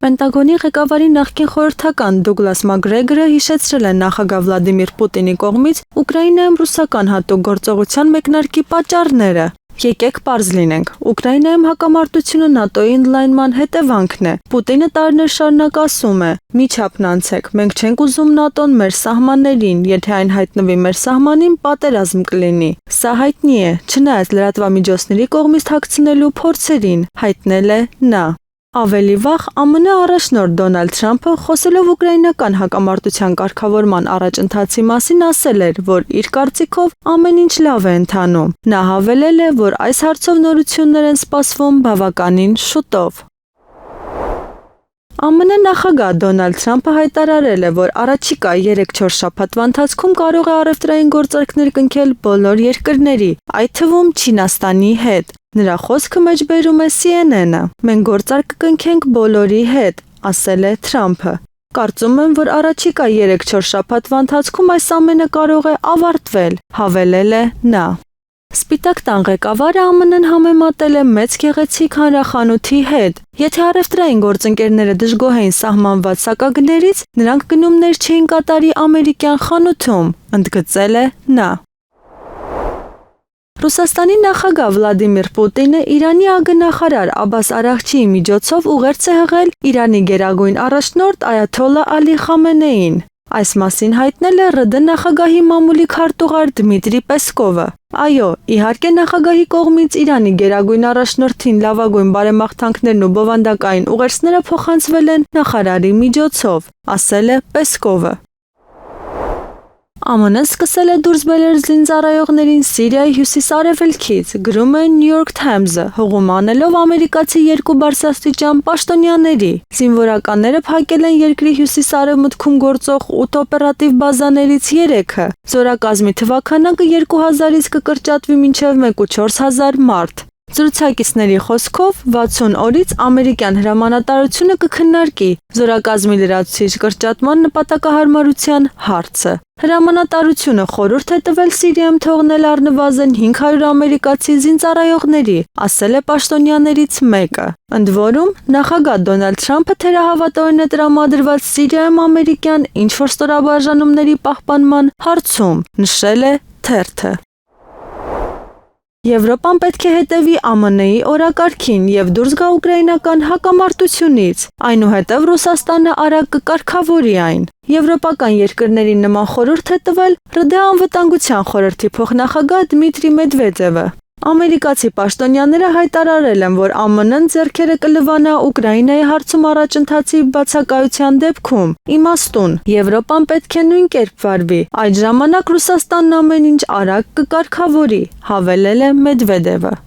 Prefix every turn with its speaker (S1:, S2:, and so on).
S1: Պենտագոնի ղեկավարի նախկին խորհրդական Դուգլաս Մակգրեգորը հիշեցրել է նախագահ Վլադիմիր Պուտինի կողմից Ուկրաինայում ռուսական հատուկ գործողության մեկնարկի պատճառները։ Եկեք պարզ լինենք, Ուկրաինայում հակամարտությունը ՆԱՏՕ-ի ընդլայնման հետևանքն է։ Պուտինը տարիներ շարունակ ասում է. «Մի չափն անցեք, մենք չենք ուզում ՆԱՏՕ-ն մեր սահմաններին, եթե այն հայտնվի մեր սահմանին, պատերազմ կլինի»։ Սա հայտնի է, չնայած լրատվամիջոցների կողմից թաքցնելու փորձերին, հայտնել է նա։ Ավելի վաղ ԱՄՆ առաջնորդ Դոնալդ Թրամփը խոսելով ուկրաինական հակամարտության կարգավորման առաջընթացի մասին ասել էր, որ իր կարծիքով ամեն ինչ լավ է ընթանում։ Նա հավելել է, որ այս հարցով նորություններ են սպասվում բավականին շուտով։ ԱՄՆ նախագահ Դոնալդ Թրամփը հայտարարել է, որ առաջիկա 3-4 շաբաթվա ընթացքում կարող է առևտրային գործարքներ կնքել բոլոր երկրների, այդ թվում Չինաստանի հետ։ Նրա խոսքը մեջբերում է CNN-ը. «Մենք գործարք կնքենք բոլորի հետ», ասել է Թրամփը։ «Կարծում եմ, որ առաջիկա 3-4 շաբաթվա ընթացքում այս ամենը կարող է ավարտվել», հավելել է նա։ Սպիտակ տան ղեկավարը ԱՄՆ-ն համեմատել է մեծ գեղեցիկ հանրախանութի հետ։ Եթե առևտրային գործընկերները դժգոհ էին սահմանված սակագներից, նրանք գնումներ չէին կատարի ամերիկյան խանութում, ընդգծել է նա։ Ռուսաստանի նախագահ Վլադիմիր Պուտինը Իրանի ԱԳ-նախարար Աբբաս Արաղչիի միջոցով ուղերձ է հղել Իրանի գերագույն առաջնորդ Այաթոլլա Ալի Խամենեիին։ Այս մասին հայտնել է ՌԴ նախագահի մամուլի քարտուղար Դմիտրի Պեսկովը։ Այո, իհարկե նախագահի կողմից Իրանի գերագույն առաջնորդին լավագույն բարեմաղթանքներն ու բովանդակային ուղերձները փոխանցվել են նախարարի միջոցով, ասել է Պեսկովը։ ԱՄՆ-ն սկսել է դուրս բերել զինծառայողներին Սիրիայի հյուսիս-արևելքից, գրում է New York Times-ը, հղում անելով ամերիկացի 2 բարձրաստիճան պաշտոնյաների։ Զինվորականները փակել են երկրի հյուսիս-արևմուտքում գործող 8 օպերատիվ բազաներից 3-ը։ Զորակազմի թվաքանակը 2000-ից կկրճատվի մինչև 1,4 մարդ։ Զրուցակիցների խոսքով 60 օրից ամերիկյան հրամանատարությունը կքննարկի զորակազմի լրացուցիչ կրճատման նպատակահարմարության հարցը։ Հրամանատարությունը խորհուրդ է տվել Սիրիայում թողնել առնվազն 500 ամերիկացի զինծառայողների, ասել է պաշտոնյաներից մեկը։ Ընդ որում, նախագահ Դոնալդ Թրամփը թերահավատորեն է տրամադրված Սիրիայում ամերիկյան ինչ-որ ստորաբաժանումների պահպանման հարցում, նշել է թերթը։ Եվրոպան պետք է հետևի ԱՄՆ-ի օրակարգին և դուրս գա ուկրաինական հակամարտությունից, այնուհետև Ռուսաստանը արագ կկարգավորի այն։ Եվրոպական երկրներին նման խորհուրդ է տվել ՌԴ Անվտանգության խորհրդի փոխնախագահ Դմիտրի Մեդվեդևը։ Ամերիկացի պաշտոնյաները հայտարարել են, որ ԱՄՆ-ն ձեռքերը կլվանա Ուկրաինայի հարցում առաջընթացի բացակայության դեպքում։ Իմաստուն, Եվրոպան պետք է նույն կերպ վարվի, այդ ժամանակ Ռուսաստանն ամեն ինչ արագ կկարգավորի, հավելել է Մեդվեդևը։